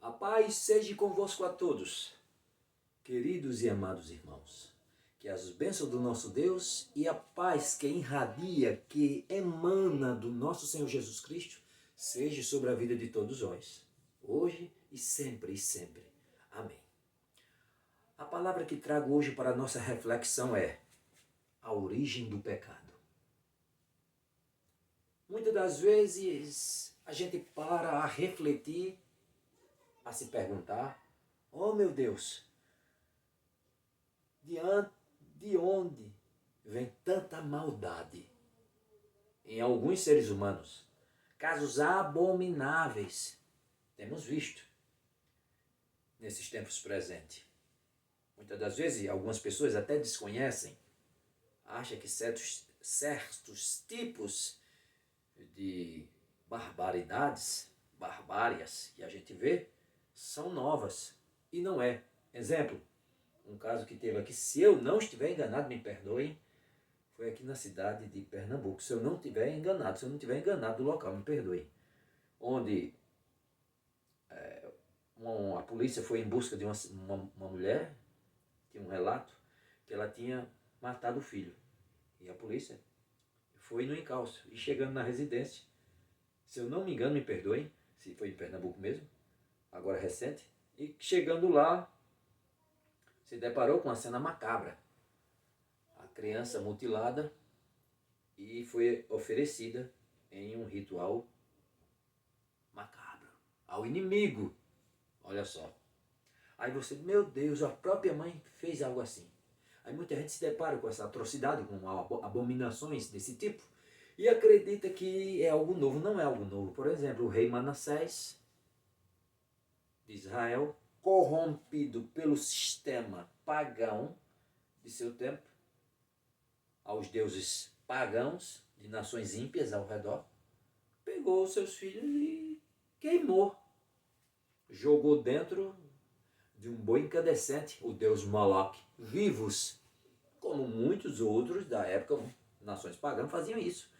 A paz seja convosco a todos, queridos e amados irmãos. Que as bênçãos do nosso Deus e a paz que irradia, que emana do nosso Senhor Jesus Cristo, seja sobre a vida de todos nós, hoje e sempre e sempre. Amém. A palavra que trago hoje para a nossa reflexão é a origem do pecado. Muitas das vezes a gente para a refletir, a se perguntar: oh meu Deus, de onde vem tanta maldade em alguns seres humanos? Casos abomináveis temos visto nesses tempos presentes. Muitas das vezes algumas pessoas até desconhecem, acham que certos tipos de barbárias que a gente vê, são novas. E não é. Exemplo, um caso que teve aqui, se eu não estiver enganado, me perdoem, foi aqui na cidade de Pernambuco. Se eu não estiver enganado do local, me perdoem. Onde a polícia foi em busca de uma mulher, tinha um relato, que ela tinha matado o filho. E a polícia foi no encalço. E chegando na residência, se eu não me engano, me perdoem, se foi em Pernambuco mesmo, agora recente, e chegando lá, se deparou com uma cena macabra. A criança mutilada e foi oferecida em um ritual macabro ao inimigo. Olha só. Aí você, meu Deus, a própria mãe fez algo assim. Aí muita gente se depara com essa atrocidade, com abominações desse tipo, e acredita que é algo novo. Não é algo novo. Por exemplo, o rei Manassés de Israel, corrompido pelo sistema pagão de seu tempo, aos deuses pagãos de nações ímpias ao redor, pegou seus filhos e queimou. Jogou dentro de um boi incandescente, o deus Moloch, vivos, como muitos outros da época, nações pagãs faziam isso.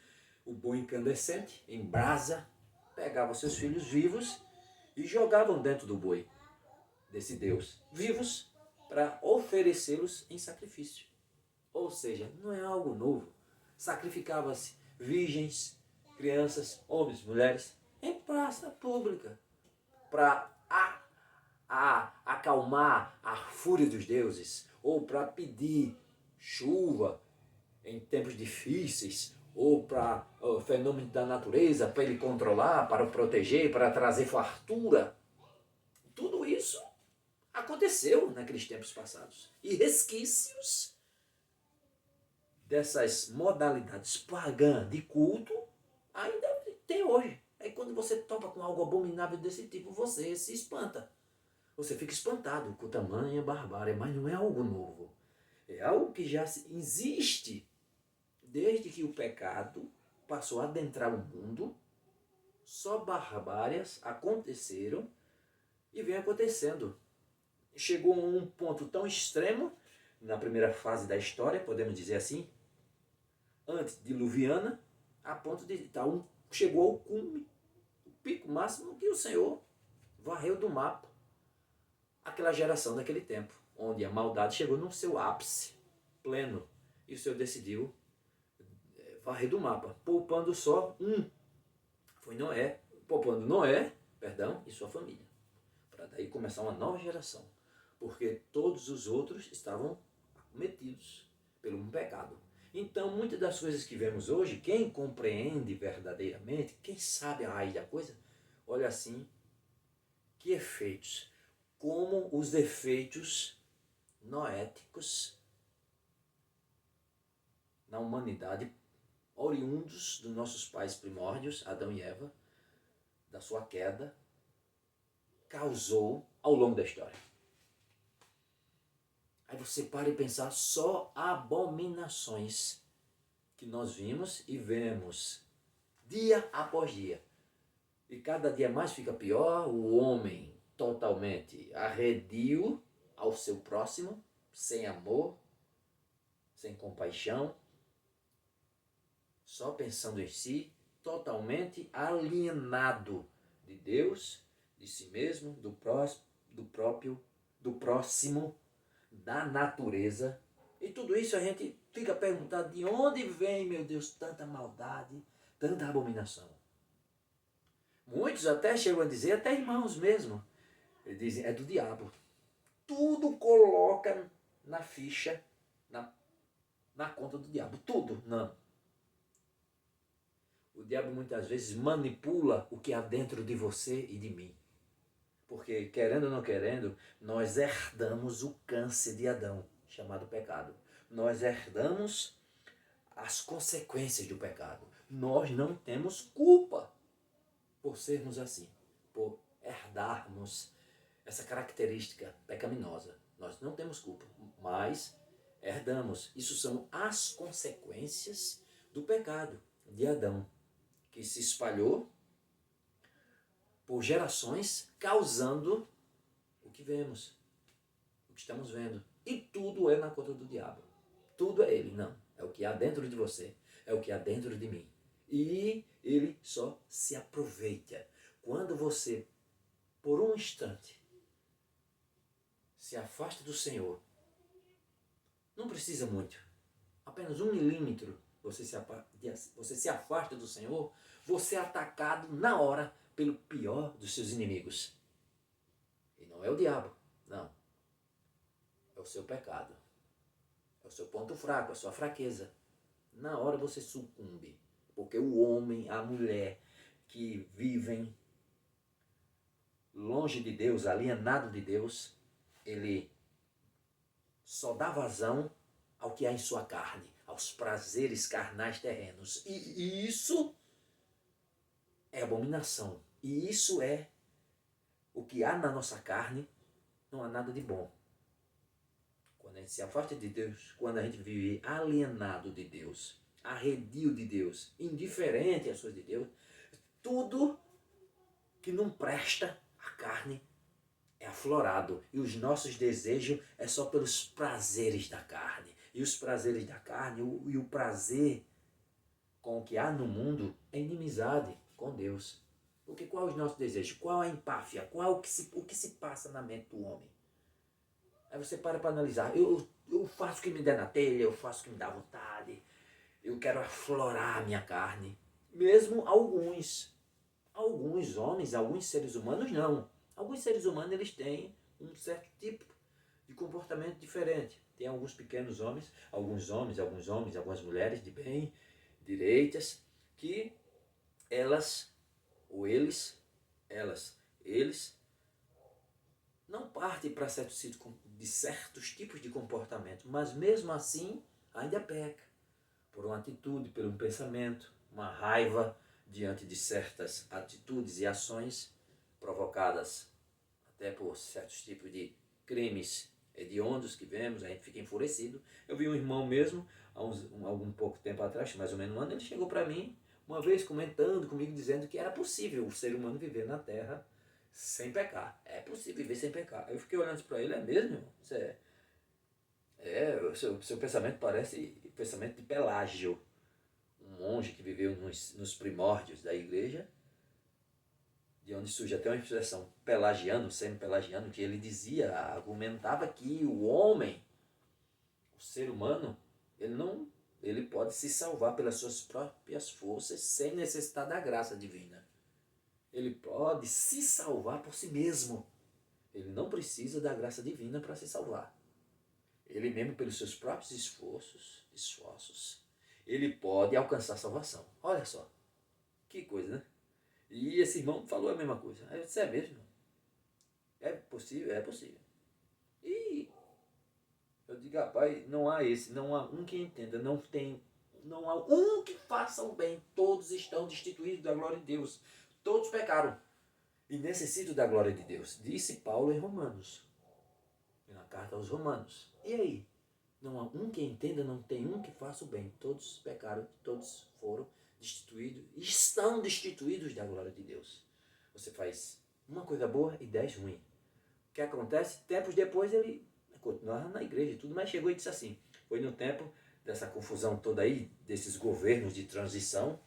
O boi incandescente, em brasa, pegava seus filhos vivos e jogavam dentro do boi desse deus, vivos, para oferecê-los em sacrifício. Ou seja, não é algo novo. Sacrificava-se virgens, crianças, homens, mulheres, em praça pública, para acalmar a fúria dos deuses, ou para pedir chuva em tempos difíceis, ou para fenômenos da natureza, para ele controlar, para o proteger, para trazer fartura. Tudo isso aconteceu naqueles tempos passados. E resquícios dessas modalidades pagãs de culto ainda tem hoje. Aí quando você topa com algo abominável desse tipo, você se espanta. Você fica espantado com tamanha barbárie, mas não é algo novo. É algo que já existe desde que o pecado passou a adentrar o mundo. Só barbárias aconteceram e vem acontecendo. Chegou a um ponto tão extremo, na primeira fase da história, podemos dizer assim, antediluviana, a ponto de chegou ao cume, o pico máximo que o Senhor varreu do mapa aquela geração daquele tempo, onde a maldade chegou no seu ápice pleno, e o Senhor decidiu varrer do mapa, poupando só foi Noé, poupando Noé, e sua família, para daí começar uma nova geração, porque todos os outros estavam acometidos pelo pecado. Então, muitas das coisas que vemos hoje, quem compreende verdadeiramente, quem sabe a raiz da coisa, olha assim, que efeitos, como os defeitos noéticos na humanidade, oriundos dos nossos pais primórdios, Adão e Eva, da sua queda, causou ao longo da história. Aí você para e pensar só abominações que nós vimos e vemos dia após dia. E cada dia mais fica pior, o homem totalmente arredio ao seu próximo, sem amor, sem compaixão, só pensando em si, totalmente alienado de Deus, de si mesmo, do próprio, do próximo, da natureza. E tudo isso a gente fica perguntando de onde vem, meu Deus, tanta maldade, tanta abominação. Muitos até chegam a dizer, até irmãos mesmo, eles dizem, é do diabo. Tudo coloca na ficha, na conta do diabo. Tudo, não. O diabo muitas vezes manipula o que há dentro de você e de mim. Porque, querendo ou não querendo, nós herdamos o câncer de Adão, chamado pecado. Nós herdamos as consequências do pecado. Nós não temos culpa por sermos assim, por herdarmos essa característica pecaminosa. Nós não temos culpa, mas herdamos. Isso são as consequências do pecado de Adão, que se espalhou por gerações, causando o que vemos, o que estamos vendo. E tudo é na conta do diabo. Tudo é ele, não. É o que há dentro de você, é o que há dentro de mim. E ele só se aproveita. Quando você, por um instante, se afasta do Senhor, não precisa muito, apenas 1 milímetro, você se afasta do Senhor, você é atacado na hora pelo pior dos seus inimigos. E não é o diabo, não. É o seu pecado. É o seu ponto fraco, a sua fraqueza. Na hora você sucumbe. Porque o homem, a mulher que vivem longe de Deus, alienado de Deus, ele só dá vazão ao que há em sua carne, aos prazeres carnais terrenos. E isso é abominação. E isso é o que há na nossa carne, não há nada de bom. Quando a gente se afasta de Deus, quando a gente vive alienado de Deus, arredio de Deus, indiferente às coisas de Deus, tudo que não presta, a carne é aflorado. E os nossos desejos é só pelos prazeres da carne. E os prazeres da carne e o prazer com o que há no mundo é inimizade com Deus. Porque qual é os nossos desejos? Qual a empáfia? Qual o que se passa na mente do homem? Aí você para analisar. Eu faço o que me der na telha, eu faço o que me dá vontade. Eu quero aflorar a minha carne. Mesmo alguns homens, alguns seres humanos não. Alguns seres humanos eles têm um certo tipo de comportamento diferente. Tem alguns pequenos homens, algumas mulheres de bem, direitas, que eles não partem para certos tipos de comportamento, mas mesmo assim ainda peca. Por uma atitude, por um pensamento, uma raiva diante de certas atitudes e ações provocadas até por certos tipos de crimes hediondos que vemos, a gente fica enfurecido. Eu vi um irmão mesmo, há algum pouco tempo atrás, mais ou menos um ano, ele chegou para mim, uma vez comentando comigo, dizendo que era possível o ser humano viver na Terra sem pecar. É possível viver sem pecar. Eu fiquei olhando para ele, é mesmo, irmão? O seu pensamento parece o pensamento de Pelágio, um monge que viveu nos primórdios da igreja, de onde surge até uma expressão pelagiano, semi-pelagiano, que ele argumentava que o homem, o ser humano, ele pode se salvar pelas suas próprias forças sem necessitar da graça divina. Ele pode se salvar por si mesmo. Ele não precisa da graça divina para se salvar. Ele mesmo, pelos seus próprios esforços, ele pode alcançar a salvação. Olha só, que coisa, né? E esse irmão falou a mesma coisa. Aí eu disse, é mesmo? É possível? É possível. E eu digo, rapaz, não há um que entenda, não há um que faça o bem. Todos estão destituídos da glória de Deus. Todos pecaram e necessitam da glória de Deus. Disse Paulo em Romanos, na carta aos Romanos. E aí? Não há um que entenda, não tem um que faça o bem. Todos pecaram, todos foram destituídos, estão destituídos da glória de Deus. Você faz uma coisa boa e 10 ruins. O que acontece? Tempos depois ele continuava na igreja e tudo, mas chegou e disse assim, foi no tempo dessa confusão toda aí, desses governos de transição,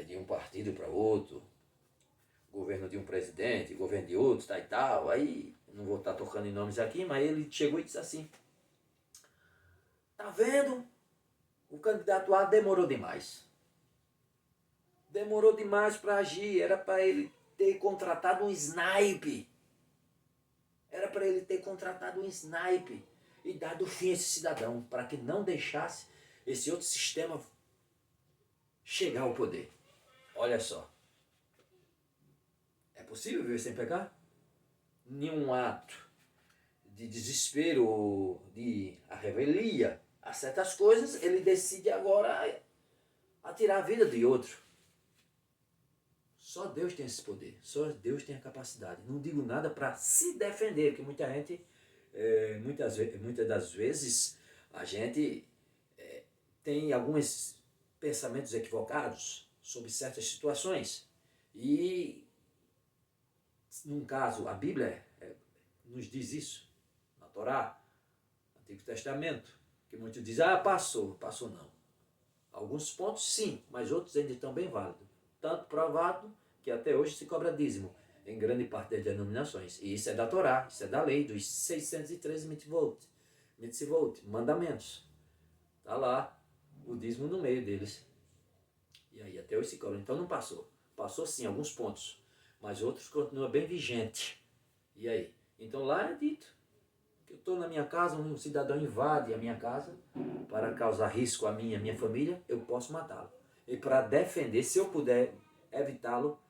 de um partido para outro, governo de um presidente, governo de outro, tal e tal. Aí, não vou estar tocando em nomes aqui, mas ele chegou e disse assim: tá vendo? O candidato A demorou demais. Demorou demais para agir. Era para ele ter contratado um snipe. Era para ele ter contratado um snipe e dado fim a esse cidadão, para que não deixasse esse outro sistema chegar ao poder. Olha só. É possível viver sem pecar? Nenhum ato de desespero ou de a revelia a certas coisas, ele decide agora atirar a vida de outro. Só Deus tem esse poder, só Deus tem a capacidade. Não digo nada para se defender, porque muita gente, muitas das vezes, a gente tem alguns pensamentos equivocados sobre certas situações. E, num caso, a Bíblia nos diz isso, na Torá, no Antigo Testamento, que muitos dizem, passou não. Alguns pontos sim, mas outros ainda estão bem válidos. Tanto provado que até hoje se cobra dízimo em grande parte das denominações. E isso é da Torá, isso é da lei, dos 613 mitzvot, mandamentos. Está lá o dízimo no meio deles. E aí até hoje se cobra. Então não passou. Passou sim alguns pontos, mas outros continuam bem vigentes. E aí? Então lá é dito que eu estou na minha casa, um cidadão invade a minha casa para causar risco a mim e a minha família, eu posso matá-lo. E para defender, se eu puder evitá-lo,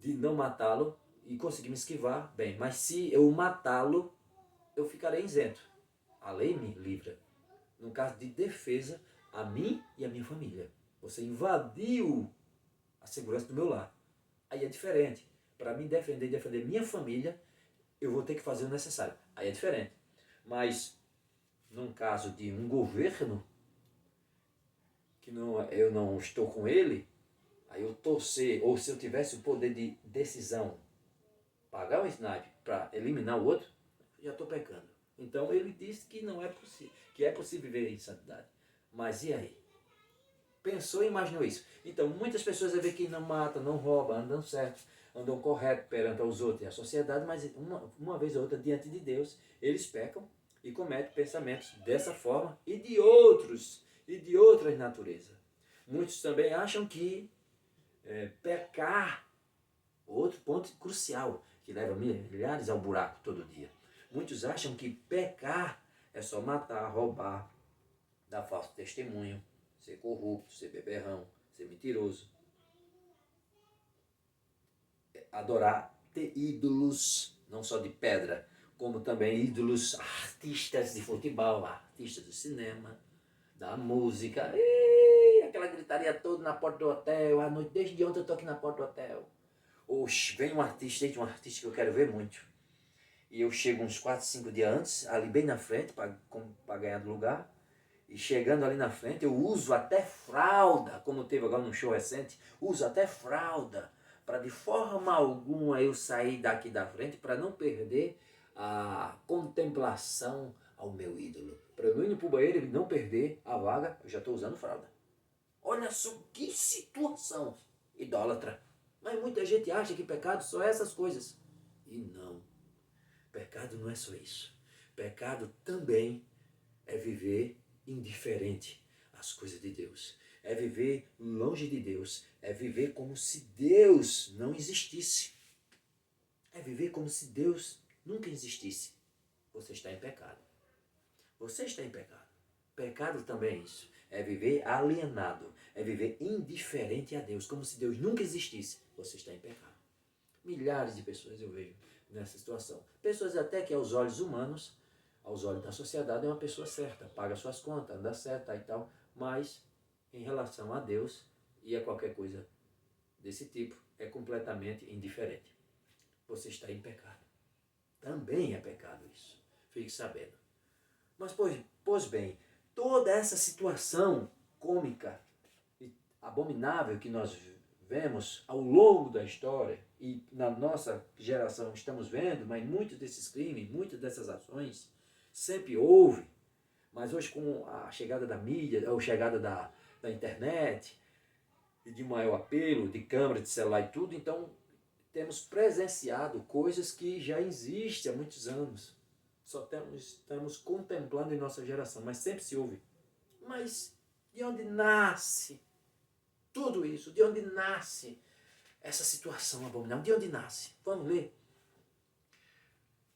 de não matá-lo e conseguir me esquivar, bem. Mas se eu matá-lo, eu ficarei isento. A lei me livra. No caso de defesa, a mim e a minha família. Você invadiu a segurança do meu lar. Aí é diferente. Para mim defender minha família, eu vou ter que fazer o necessário. Aí é diferente. Mas, num caso de um governo, que eu não estou com ele, aí eu torcer, ou se eu tivesse o poder de decisão, pagar um snipe para eliminar o outro, já estou pecando. Então ele disse que não é possível, que é possível viver em santidade. Mas e aí? Pensou e imaginou isso. Então muitas pessoas vê que não matam, não roubam, andam certo, andam correto perante os outros e a sociedade, mas uma vez ou outra diante de Deus, eles pecam e cometem pensamentos dessa forma e de outras naturezas. Muitos também acham que pecar, outro ponto crucial, que leva milhares ao buraco todo dia. Muitos acham que pecar é só matar, roubar, dar falso testemunho, ser corrupto, ser beberrão, ser mentiroso, adorar, ter ídolos, não só de pedra, como também ídolos artistas de futebol, artistas do cinema, da música, aquela gritaria toda na porta do hotel, à noite, desde ontem eu estou aqui na porta do hotel. Oxe, vem um artista que eu quero ver muito. E eu chego uns 4, 5 dias antes, ali bem na frente, para ganhar do lugar. E chegando ali na frente, eu uso até fralda, como teve agora num show recente, uso até fralda, para de forma alguma eu sair daqui da frente, para não perder a contemplação ao meu ídolo. Para eu não ir para o banheiro e não perder a vaga, eu já estou usando fralda. Olha só que situação idólatra. Mas muita gente acha que pecado só é essas coisas. E não. Pecado não é só isso. Pecado também é viver indiferente às coisas de Deus. É viver longe de Deus. É viver como se Deus não existisse. É viver como se Deus nunca existisse. Você está em pecado. Você está em pecado. Pecado também é isso. É viver alienado. É viver indiferente a Deus, como se Deus nunca existisse. Você está em pecado. Milhares de pessoas eu vejo nessa situação. Pessoas até que aos olhos humanos, aos olhos da sociedade, é uma pessoa certa. Paga suas contas, anda certa e tal. Mas, em relação a Deus e a qualquer coisa desse tipo, é completamente indiferente. Você está em pecado. Também é pecado isso. Fique sabendo. Mas, pois bem, toda essa situação cômica e abominável que nós vemos ao longo da história e na nossa geração estamos vendo, mas muitos desses crimes, muitas dessas ações sempre houve, mas hoje com a chegada da mídia, ou chegada da internet e de maior apelo, de câmera, de celular e tudo, então temos presenciado coisas que já existem há muitos anos. Só estamos contemplando em nossa geração, mas sempre se ouve. Mas de onde nasce tudo isso? De onde nasce essa situação abominável? De onde nasce? Vamos ler.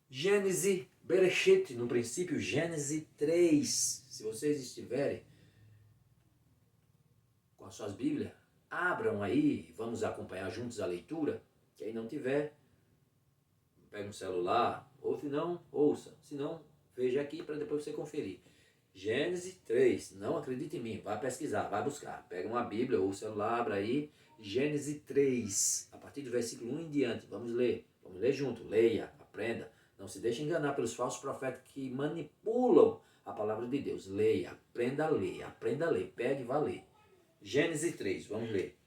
Gênesis, Bereshit, no princípio, Gênesis 3. Se vocês estiverem com as suas Bíblias, abram aí, vamos acompanhar juntos a leitura. Quem não tiver, pega um celular, ou se não, ouça. Se não, veja aqui para depois você conferir. Gênesis 3, não acredite em mim, vai pesquisar, vai buscar. Pega uma Bíblia ou o celular, abra aí, Gênesis 3, a partir do versículo 1 em diante. Vamos ler junto, leia, aprenda. Não se deixe enganar pelos falsos profetas que manipulam a palavra de Deus. Leia, aprenda a ler, pegue e vá ler. Gênesis 3, vamos ler.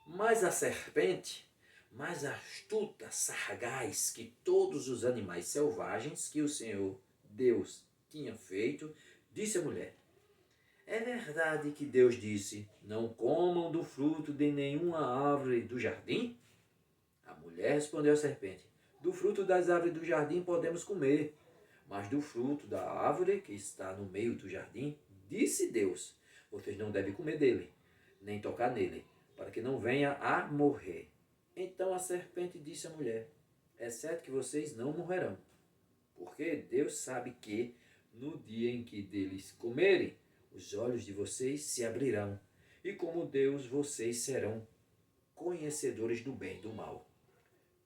Mas a serpente, mais astuta, sagaz que todos os animais selvagens que o Senhor Deus tinha feito, disse à mulher: é verdade que Deus disse, não comam do fruto de nenhuma árvore do jardim? A mulher respondeu à serpente: do fruto das árvores do jardim podemos comer, mas do fruto da árvore que está no meio do jardim, disse Deus, vocês não devem comer dele, nem tocar nele, para que não venha a morrer. Então a serpente disse à mulher: é certo que vocês não morrerão, porque Deus sabe que, no dia em que deles comerem, os olhos de vocês se abrirão, e como Deus vocês serão conhecedores do bem e do mal.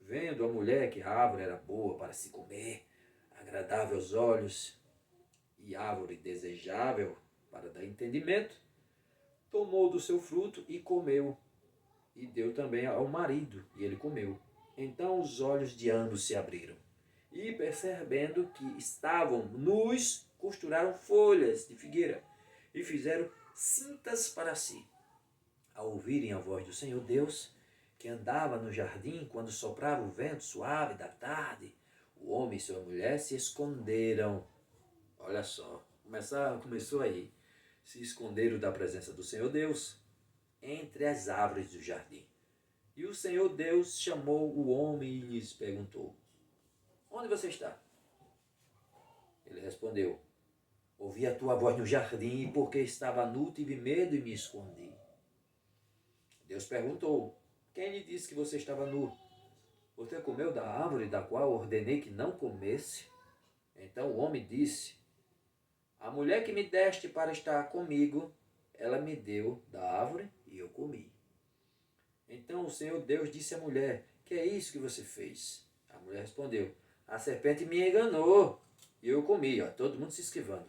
Vendo a mulher que a árvore era boa para se comer, agradável aos olhos, e árvore desejável para dar entendimento, tomou do seu fruto e comeu, e deu também ao marido, e ele comeu. Então os olhos de ambos se abriram, e percebendo que estavam nus, costuraram folhas de figueira, e fizeram cintas para si. Ao ouvirem a voz do Senhor Deus, que andava no jardim quando soprava o vento suave da tarde, o homem e sua mulher se esconderam. Olha só, começou aí. Se esconderam da presença do Senhor Deus entre as árvores do jardim. E o Senhor Deus chamou o homem e lhes perguntou: onde você está? Ele respondeu: ouvi a tua voz no jardim, e porque estava nu tive medo e me escondi. Deus perguntou: quem lhe disse que você estava nu? Você comeu da árvore da qual ordenei que não comesse? Então o homem disse: a mulher que me deste para estar comigo, ela me deu da árvore e eu comi. Então o Senhor Deus disse à mulher: que é isso que você fez? A mulher respondeu: a serpente me enganou e eu comi. Todo mundo se esquivando.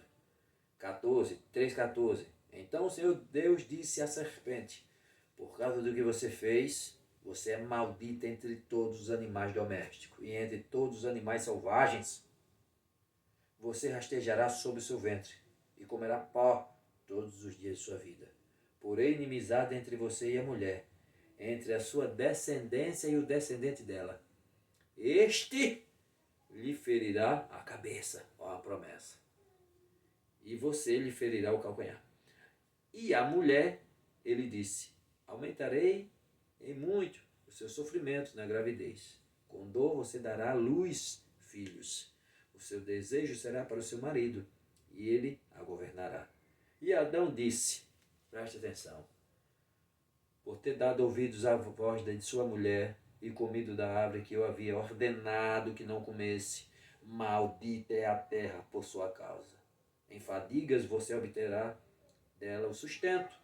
3:14. Então o Senhor Deus disse à serpente: por causa do que você fez, você é maldita entre todos os animais domésticos e entre todos os animais selvagens. Você rastejará sobre o seu ventre e comerá pó todos os dias de sua vida. Porém, inimizade entre você e a mulher, entre a sua descendência e o descendente dela. Este lhe ferirá a cabeça, ó a promessa, e você lhe ferirá o calcanhar. E a mulher, ele disse: aumentarei em muito o seu sofrimento na gravidez. Com dor você dará à luz filhos. O seu desejo será para o seu marido, e ele a governará. E Adão disse, preste atenção, por ter dado ouvidos à voz de sua mulher e comido da árvore que eu havia ordenado que não comesse, maldita é a terra por sua causa. Em fadigas você obterá dela o sustento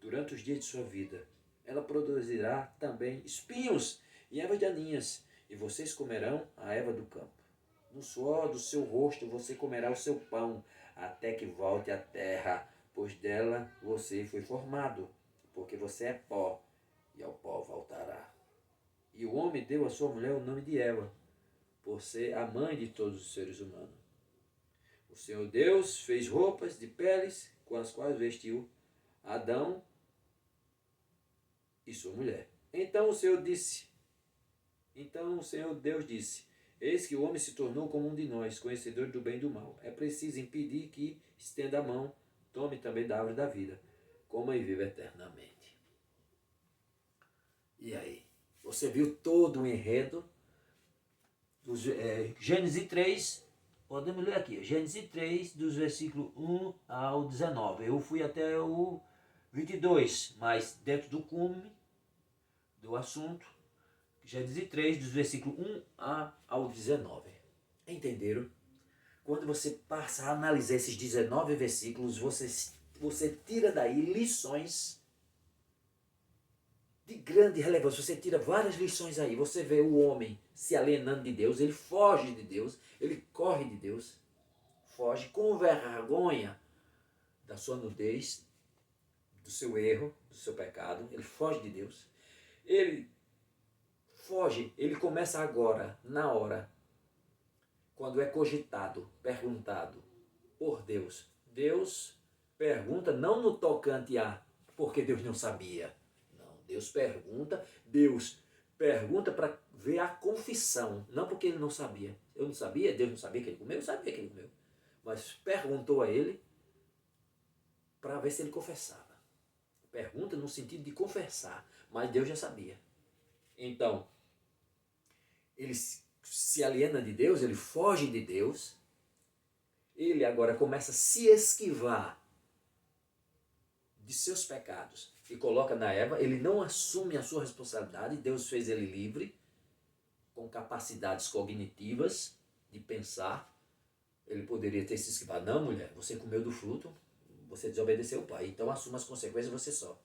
durante os dias de sua vida. Ela produzirá também espinhos e ervas daninhas, e vocês comerão a erva do campo. No suor do seu rosto você comerá o seu pão, até que volte à terra, pois dela você foi formado, porque você é pó, e ao pó voltará. E o homem deu à sua mulher o nome de Eva, por ser a mãe de todos os seres humanos. O Senhor Deus fez roupas de peles com as quais vestiu Adão e sua mulher. Então o Senhor Deus disse: eis que o homem se tornou como um de nós, conhecedor do bem e do mal. É preciso impedir que estenda a mão, tome também da árvore da vida, coma e viva eternamente. E aí? Você viu todo o enredo do Gênesis 3, podemos ler aqui, Gênesis 3, dos versículos 1 ao 19. Eu fui até o 22, mas dentro do cume do assunto, Gênesis 3, dos versículos 1 ao 19. Entenderam? Quando você passa a analisar esses 19 versículos, você tira daí lições de grande relevância. Você tira várias lições aí. Você vê o homem se alienando de Deus, ele foge de Deus, ele corre de Deus, foge com vergonha da sua nudez, do seu erro, do seu pecado. Ele foge de Deus. Ele foge, ele começa agora, na hora, quando é cogitado, perguntado por Deus. Deus pergunta não no tocante a porque Deus não sabia. Deus pergunta para ver a confissão, não porque ele não sabia. Eu não sabia, Deus não sabia que ele comeu, eu sabia que ele comeu. Mas perguntou a ele para ver se ele confessava. Pergunta no sentido de confessar, mas Deus já sabia. Então, ele se aliena de Deus, ele foge de Deus, ele agora começa a se esquivar de seus pecados e coloca na Eva, ele não assume a sua responsabilidade, Deus fez ele livre, com capacidades cognitivas de pensar, ele poderia ter se esquivado, não mulher, você comeu do fruto, você desobedeceu o pai, então assuma as consequências você só.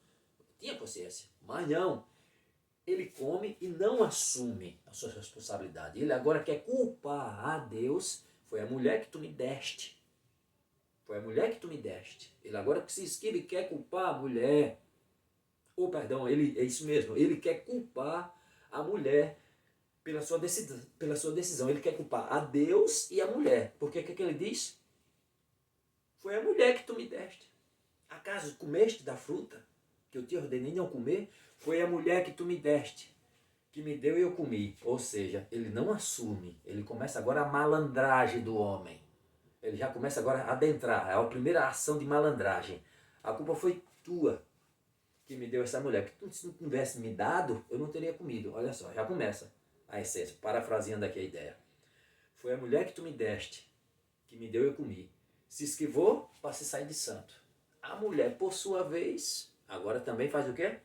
Tinha consciência, mas não, ele come e não assume a sua responsabilidade, ele agora quer culpar a Deus, foi a mulher que tu me deste. Foi a mulher que tu me deste. Ele agora que se esquiva e quer culpar a mulher. Ou perdão, ele, é isso mesmo. Ele quer culpar a mulher pela sua decisão. Ele quer culpar a Deus e a mulher. Porque o que ele diz? Foi a mulher que tu me deste. Acaso comeste da fruta que eu te ordenei não comer? Foi a mulher que tu me deste, que me deu e eu comi. Ou seja, ele não assume. Ele começa agora a malandragem do homem. Ele já começa agora a adentrar, é a primeira ação de malandragem. A culpa foi tua que me deu essa mulher. Porque se não tivesse me dado, eu não teria comido. Olha só, já começa a essência, parafraseando aqui a ideia. Foi a mulher que tu me deste, que me deu e eu comi. Se esquivou para se sair de santo. A mulher, por sua vez, agora também faz o quê?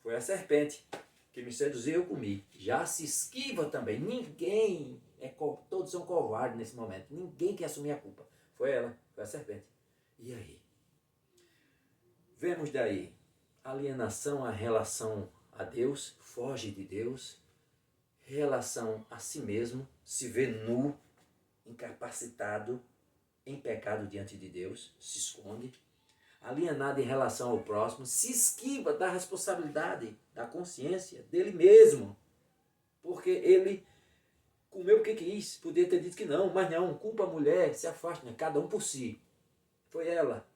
Foi a serpente que me seduziu e eu comi. Já se esquiva também. Ninguém... todos são covardes nesse momento. Ninguém quer assumir a culpa. Foi ela, foi a serpente. E aí? Vemos daí alienação à relação a Deus, foge de Deus, relação a si mesmo, se vê nu, incapacitado, em pecado diante de Deus, se esconde, alienado em relação ao próximo, se esquiva da responsabilidade, da consciência dele mesmo, porque ele comeu o que quis, podia ter dito que não, mas não, culpa a mulher, se afasta, cada um por si. Foi ela.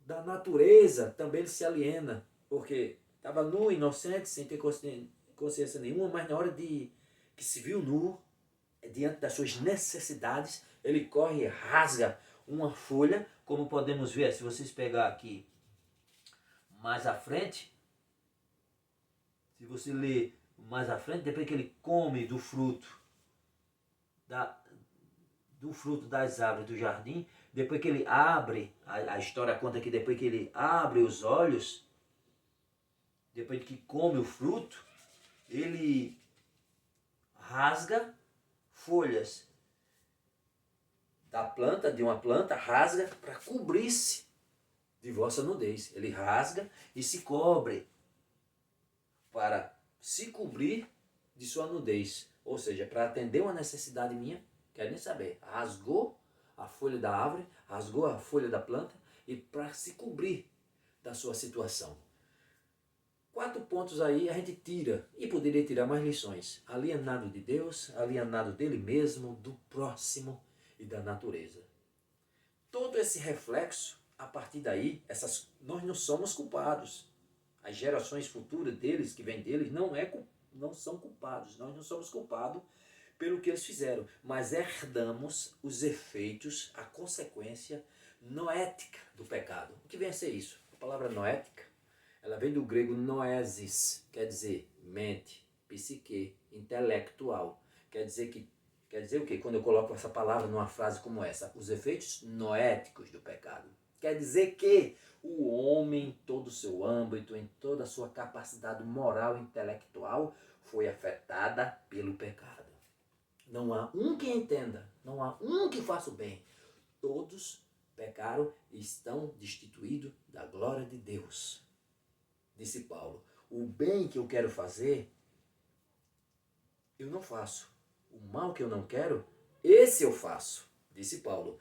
Da natureza também ele se aliena, porque estava nu, inocente, sem ter consciência nenhuma, mas na hora de que se viu nu, diante das suas necessidades, ele corre e rasga uma folha, como podemos ver, se vocês pegar aqui mais à frente, se você ler mais à frente, depois que ele come do fruto das árvores do jardim, depois que ele abre, a história conta que depois que ele abre os olhos, depois que come o fruto, ele rasga folhas da planta, de uma planta, rasga para cobrir-se de vossa nudez. Ele rasga e se cobre para se cobrir de sua nudez. Ou seja, para atender uma necessidade minha, quer nem saber, rasgou a folha da árvore, rasgou a folha da planta e para se cobrir da sua situação. 4 pontos aí a gente tira, e poderia tirar mais lições. Alienado de Deus, alienado dele mesmo, do próximo e da natureza. Todo esse reflexo, a partir daí, nós não somos culpados. As gerações futuras deles, que vêm deles, não são culpados. Nós não somos culpados pelo que eles fizeram, mas herdamos os efeitos, a consequência noética do pecado. O que vem a ser isso? A palavra noética Ela vem do grego noesis, quer dizer mente, psique, intelectual. Quer dizer o quê? Quando eu coloco essa palavra numa frase como essa, os efeitos noéticos do pecado. Quer dizer que o homem, em todo o seu âmbito, em toda a sua capacidade moral e intelectual, foi afetada pelo pecado. Não há um que entenda, não há um que faça o bem. Todos pecaram e estão destituídos da glória de Deus. Disse Paulo, o bem que eu quero fazer, eu não faço. O mal que eu não quero, esse eu faço. Disse Paulo.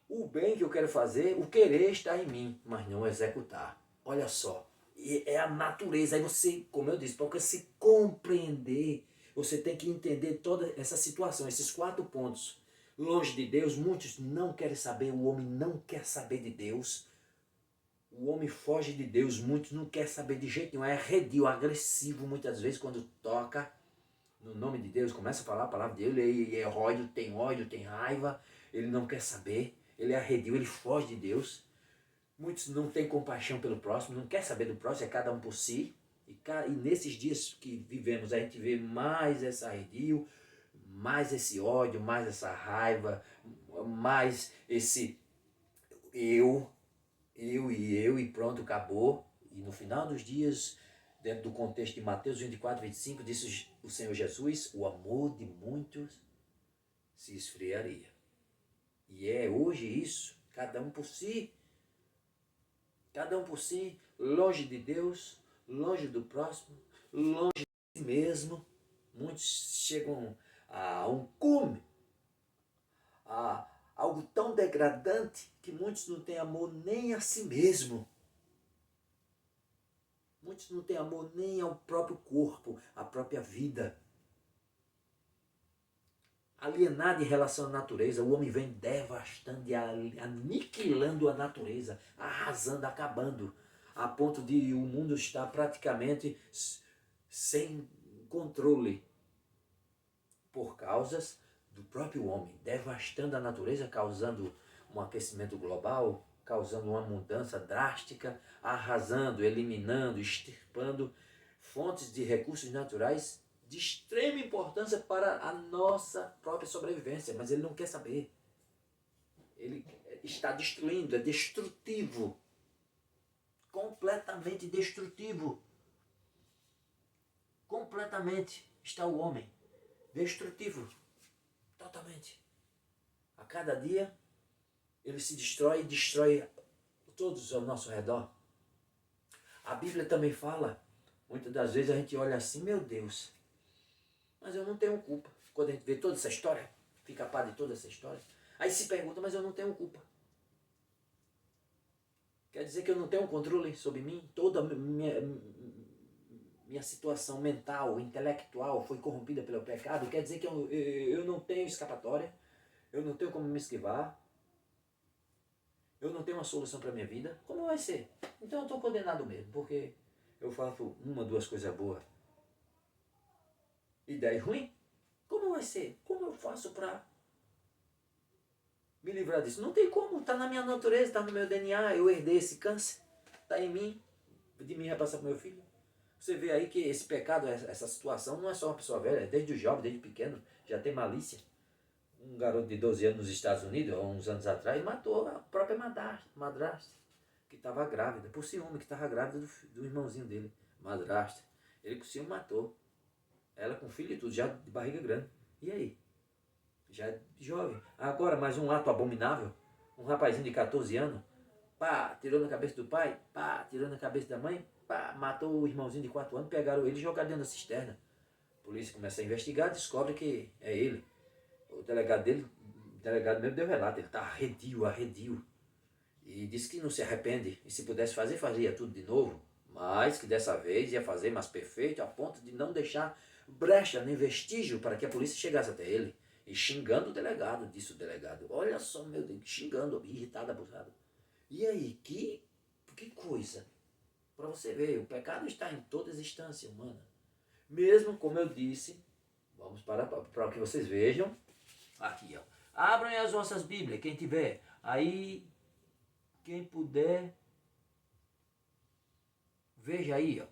O bem que eu quero fazer, o querer está em mim, mas não executar. Olha só, é a natureza. Aí você, como eu disse, para você compreender, você tem que entender toda essa situação, esses 4 pontos. Longe de Deus, muitos não querem saber, o homem não quer saber de Deus. O homem foge de Deus, muitos não querem saber de jeito nenhum, é arredio, agressivo muitas vezes quando toca no nome de Deus, começa a falar a palavra dele, ele é ódio, tem raiva, ele não quer saber, ele é arredio, ele foge de Deus. Muitos não têm compaixão pelo próximo, não quer saber do próximo, é cada um por si. E nesses dias que vivemos, a gente vê mais esse arredio, mais esse ódio, mais essa raiva, mais esse eu e pronto, acabou. E no final dos dias, dentro do contexto de Mateus 24, 25, disse o Senhor Jesus, o amor de muitos se esfriaria. E é hoje isso, cada um por si, longe de Deus, longe do próximo, longe de si mesmo. Muitos chegam a um cume, a algo tão degradante que muitos não têm amor nem a si mesmo. Muitos não têm amor nem ao próprio corpo, à própria vida. Alienado em relação à natureza, o homem vem devastando e aniquilando a natureza, arrasando, acabando, a ponto de o mundo estar praticamente sem controle por causas do próprio homem, devastando a natureza, causando um aquecimento global, causando uma mudança drástica, arrasando, eliminando, extirpando fontes de recursos naturais de extrema importância para a nossa própria sobrevivência, mas ele não quer saber. Ele está destruindo, é destrutivo, completamente destrutivo. Completamente está o homem, destrutivo, totalmente. A cada dia ele se destrói e destrói todos ao nosso redor. A Bíblia também fala, muitas das vezes a gente olha assim, meu Deus, mas eu não tenho culpa. Quando a gente vê toda essa história, fica a par de toda essa história, aí se pergunta, mas eu não tenho culpa. Quer dizer que eu não tenho controle sobre mim? Toda a minha situação mental, intelectual foi corrompida pelo pecado? Quer dizer que eu não tenho escapatória? Eu não tenho como me esquivar? Eu não tenho uma solução para a minha vida? Como vai ser? Então eu estou condenado mesmo, porque eu faço 1, 2 coisas boas e 10 ruim? Como vai ser? Como eu faço para me livrar disso? Não tem como, está na minha natureza, está no meu DNA, eu herdei esse câncer, está em mim, de mim vai passar para o meu filho. Você vê aí que esse pecado, essa situação, não é só uma pessoa velha, desde o jovem, desde pequeno, já tem malícia. Um garoto de 12 anos nos Estados Unidos, há uns anos atrás, matou a própria madrasta, que estava grávida, por ciúme, que estava grávida do irmãozinho dele, madrasta. Ele por ciúme matou. Ela com filho e tudo, já de barriga grande. E aí? Já jovem. Agora, mais um ato abominável. Um rapazinho de 14 anos, pá, tirou na cabeça do pai, pá, tirou na cabeça da mãe, pá, matou o irmãozinho de 4 anos, pegaram ele e jogaram dentro da cisterna. A polícia começa a investigar, descobre que é ele. O delegado mesmo deu relato, ele está arredio. E disse que não se arrepende, e se pudesse fazer, fazia tudo de novo. Mas que dessa vez ia fazer mais perfeito, a ponto de não deixar brecha nem vestígio para que a polícia chegasse até ele. E xingando o delegado, disse o delegado. Olha só, meu Deus, xingando, irritado, abusado. E aí, que coisa. Para você ver, o pecado está em toda a instância humana. Mesmo, como eu disse, vamos para que vocês vejam. Aqui, ó. Abram as vossas Bíblias, quem tiver. Aí, quem puder, Veja aí, ó.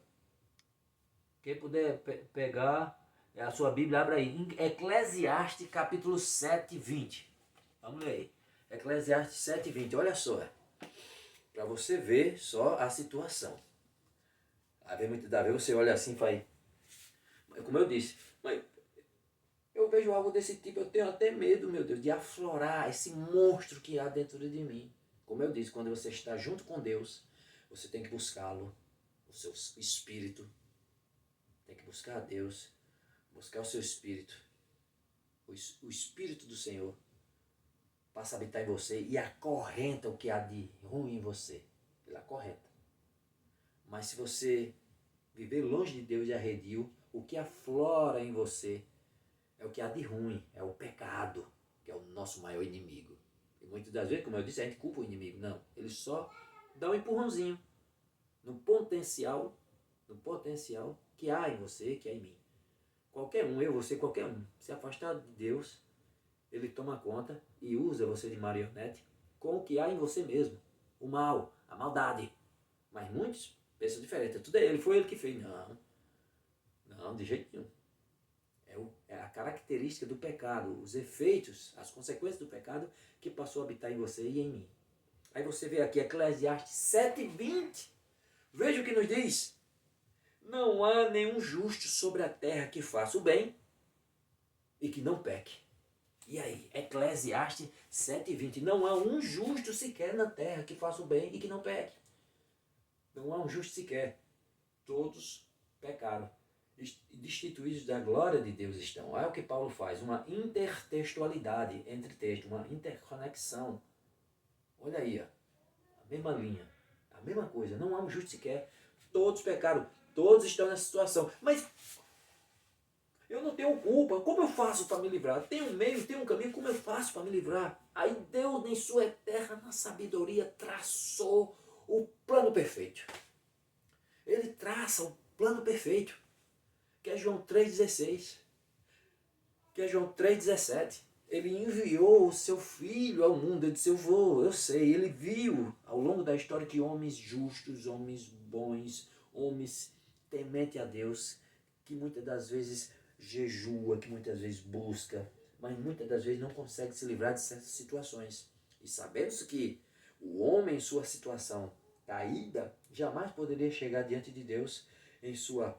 Quem puder pegar a sua Bíblia, abre aí. Em Eclesiastes capítulo 7, 20. Vamos ler aí. Eclesiastes 7, 20. Olha só. Para você ver só a situação. Às vezes você olha assim e faz. Como eu disse, mas eu vejo algo desse tipo, eu tenho até medo, meu Deus, de aflorar esse monstro que há dentro de mim. Como eu disse, quando você está junto com Deus, você tem que buscá-lo, o seu espírito. Tem que buscar a Deus, buscar o seu espírito. O espírito do Senhor passa a habitar em você e acorrenta o que há de ruim em você. Ele acorrenta. Mas se você viver longe de Deus e arredio, o que aflora em você é o que há de ruim, é o pecado, que é o nosso maior inimigo. E muitas das vezes, como eu disse, a gente culpa o inimigo. Não, ele só dá um empurrãozinho no potencial que há em você, que há em mim. Qualquer um, eu, você, qualquer um, se afastar de Deus, ele toma conta e usa você de marionete com o que há em você mesmo. O mal, a maldade. Mas muitos pensam diferente. Tudo é ele, foi ele que fez. Não, de jeito nenhum. É a característica do pecado, os efeitos, as consequências do pecado que passou a habitar em você e em mim. Aí você vê aqui Eclesiastes 7:20. Veja o que nos diz. Não há nenhum justo sobre a terra que faça o bem e que não peque. E aí, Eclesiastes 7:20. Não há um justo sequer na terra que faça o bem e que não peque. Não há um justo sequer. Todos pecaram. Destituídos da glória de Deus estão. Olha o que Paulo faz, uma intertextualidade entre textos, uma interconexão. Olha aí, ó, a mesma linha, a mesma coisa, não há um justo sequer. Todos pecaram, todos estão nessa situação. Mas eu não tenho culpa, como eu faço para me livrar? Tem um meio, tem um caminho, como eu faço para me livrar? Aí Deus, em sua eterna sabedoria, traçou o plano perfeito. Ele traça o plano perfeito. Que é João 3,16, que é João 3,17. Ele enviou o seu filho ao mundo. Ele disse, eu sei. Ele viu ao longo da história que homens justos, homens bons, homens temente a Deus, que muitas das vezes jejua, que muitas vezes busca, mas muitas das vezes não consegue se livrar de certas situações. E sabemos que o homem em sua situação caída jamais poderia chegar diante de Deus em sua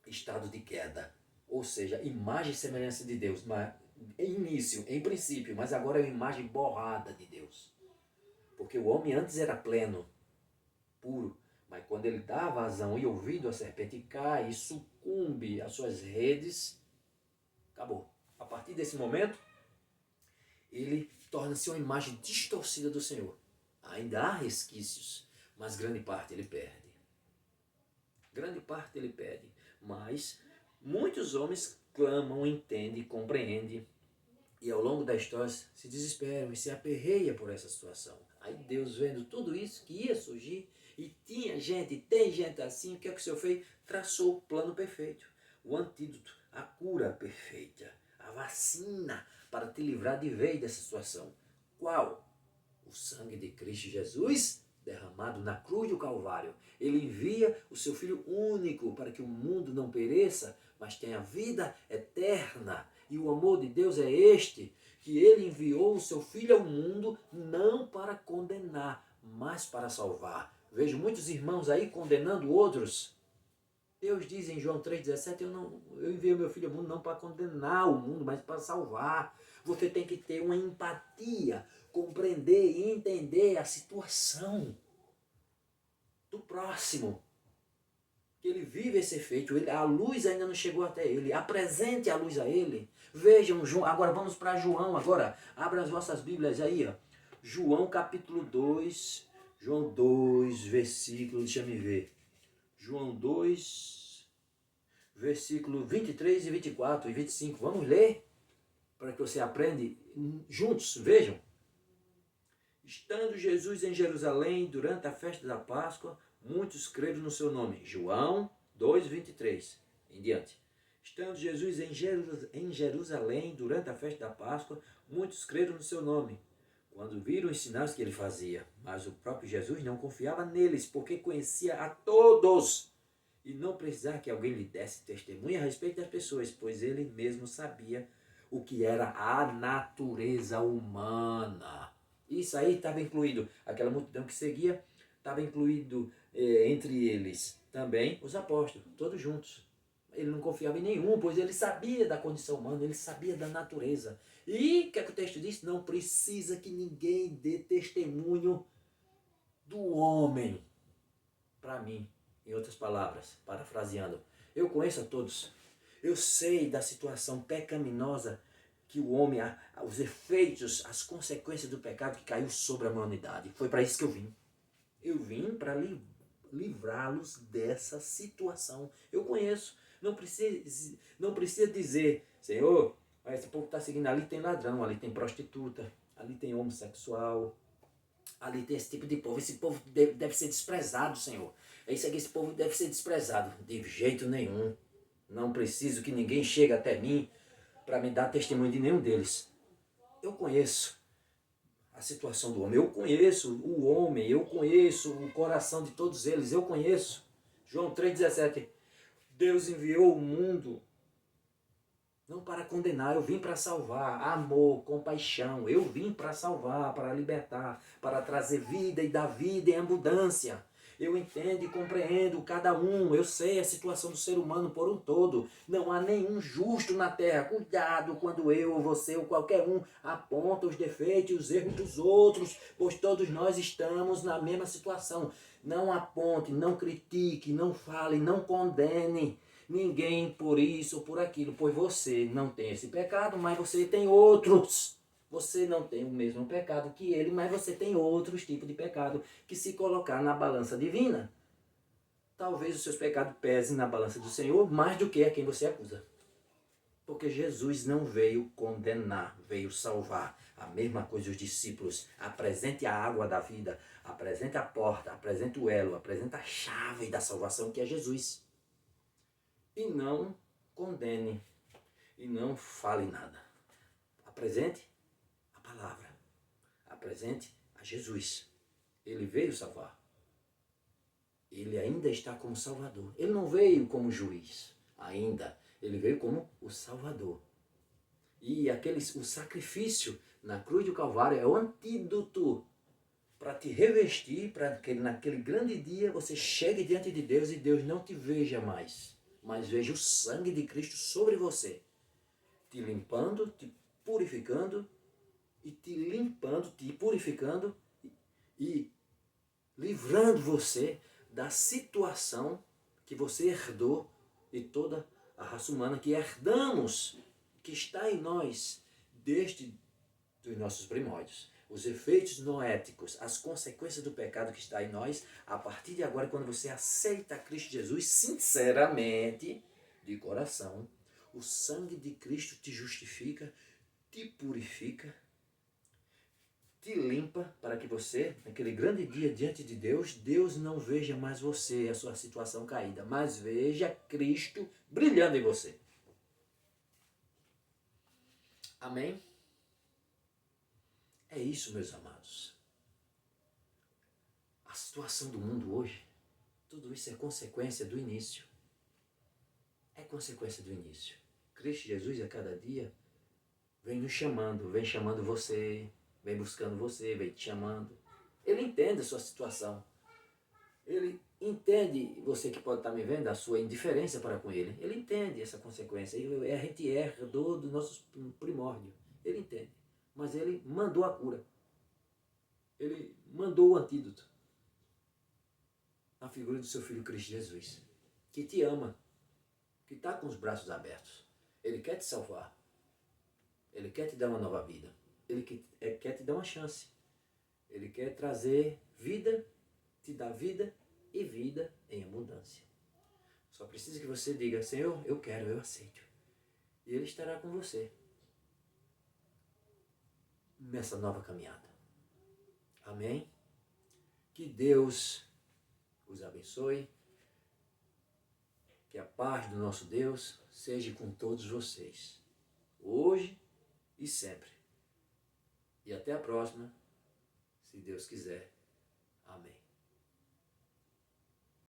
estado de queda, ou seja, imagem e semelhança de Deus, mas em início, em princípio, mas agora é uma imagem borrada de Deus, porque o homem antes era pleno, puro, mas quando ele dá vazão e ouvido à serpente, cai e sucumbe às suas redes, acabou. A partir desse momento, ele torna-se uma imagem distorcida do Senhor. Ainda há resquícios, mas grande parte ele perde. Grande parte ele perde. Mas muitos homens clamam, entendem, compreendem e ao longo da história se desesperam e se aperreiam por essa situação. Aí Deus, vendo tudo isso que ia surgir, e tinha gente, tem gente assim, o que é que o Senhor fez? Traçou o plano perfeito, o antídoto, a cura perfeita, a vacina para te livrar de vez dessa situação. Qual? O sangue de Cristo Jesus derramado na cruz do Calvário. Ele envia o seu Filho único para que o mundo não pereça, mas tenha vida eterna. E o amor de Deus é este, que ele enviou o seu Filho ao mundo não para condenar, mas para salvar. Vejo muitos irmãos aí condenando outros. Deus diz em João 3,17, eu enviei o meu Filho ao mundo não para condenar o mundo, mas para salvar. Você tem que ter uma empatia, compreender e entender a situação do próximo. Que ele vive esse efeito, a luz ainda não chegou até ele, apresente a luz a ele. Vejam, agora vamos para João, agora, abra as vossas Bíblias aí, ó. João capítulo 2, João 2, versículo, deixa me ver. João 2, versículo 23 e 24 e 25. Vamos ler? Para que você aprenda juntos. Vejam. Estando Jesus em Jerusalém durante a festa da Páscoa, muitos creram no seu nome. João 2, 23 em diante. Estando Jesus em Jerusalém durante a festa da Páscoa, muitos creram no seu nome. quando viram os sinais que ele fazia. Mas o próprio Jesus não confiava neles, porque conhecia a todos e não precisava que alguém lhe desse testemunho a respeito das pessoas, pois ele mesmo sabia o que era a natureza humana. Isso aí estava incluído, aquela multidão que seguia, estava incluído entre eles também os apóstolos, todos juntos. Ele não confiava em nenhum, pois ele sabia da condição humana, ele sabia da natureza. E o que é que o texto diz? Não precisa que ninguém dê testemunho do homem para mim. Em outras palavras, parafraseando, eu conheço a todos. Eu sei da situação pecaminosa que o homem, os efeitos, as consequências do pecado que caiu sobre a humanidade. Foi para isso que eu vim. Eu vim para livrá-los dessa situação. Eu conheço. Não precisa dizer, Senhor, esse povo está seguindo, ali tem ladrão, ali tem prostituta, ali tem homossexual, ali tem esse tipo de povo. Esse povo deve ser desprezado, Senhor. É isso aqui, esse povo deve ser desprezado. De jeito nenhum. Não preciso que ninguém chegue até mim para me dar testemunho de nenhum deles. Eu conheço a situação do homem, eu conheço o homem, eu conheço o coração de todos eles, eu conheço. João 3,17. Deus enviou o mundo não para condenar, eu vim para salvar. Amor, compaixão, eu vim para salvar, para libertar, para trazer vida e dar vida em abundância. Eu entendo e compreendo cada um, eu sei a situação do ser humano por um todo. Não há nenhum justo na terra. Cuidado quando eu, ou você, ou qualquer um aponta os defeitos e os erros dos outros, pois todos nós estamos na mesma situação. Não aponte, não critique, não fale, não condene ninguém por isso ou por aquilo, pois você não tem esse pecado, mas você tem outros. Você não tem o mesmo pecado que ele, mas você tem outros tipos de pecado que, se colocar na balança divina, talvez os seus pecados pesem na balança do Senhor mais do que a quem você acusa. Porque Jesus não veio condenar, veio salvar. A mesma coisa os discípulos. Apresente a água da vida, apresente a porta, apresente o elo, apresente a chave da salvação, que é Jesus. E não condene, e não fale nada. Apresente a palavra, apresente a Jesus. Ele veio salvar. Ele ainda está como Salvador. Ele não veio como juiz ainda. Ele veio como o Salvador. E o sacrifício na cruz do Calvário é o antídoto para te revestir, para que naquele grande dia você chegue diante de Deus e Deus não te veja mais, mas veja o sangue de Cristo sobre você, te limpando, te purificando, e te limpando, te purificando e livrando você da situação que você herdou e toda a raça humana que herdamos, que está em nós desde os nossos primórdios. Os efeitos noéticos, as consequências do pecado que está em nós, a partir de agora, quando você aceita Cristo Jesus sinceramente, de coração, o sangue de Cristo te justifica, te purifica, te limpa, para que você, naquele grande dia diante de Deus, Deus não veja mais você, a sua situação caída, mas veja Cristo brilhando em você. Amém? É isso, meus amados. A situação do mundo hoje, tudo isso é consequência do início. É consequência do início. Cristo Jesus, a cada dia, vem nos chamando, vem chamando você, vem buscando você, vem te chamando. Ele entende a sua situação. Ele entende, você que pode estar me vendo, a sua indiferença para com ele. Ele entende essa consequência. A gente herdou do nosso primórdio. Ele entende. Mas ele mandou a cura. Ele mandou o antídoto. Na figura do seu Filho Cristo Jesus. Que te ama. Que está com os braços abertos. Ele quer te salvar. Ele quer te dar uma nova vida. Ele quer te dar uma chance. Ele quer trazer vida, te dar vida e vida em abundância. Só precisa que você diga, Senhor, eu quero, eu aceito. E Ele estará com você nessa nova caminhada. Amém? Que Deus os abençoe. Que a paz do nosso Deus seja com todos vocês, hoje e sempre. E até a próxima. Se Deus quiser. Amém.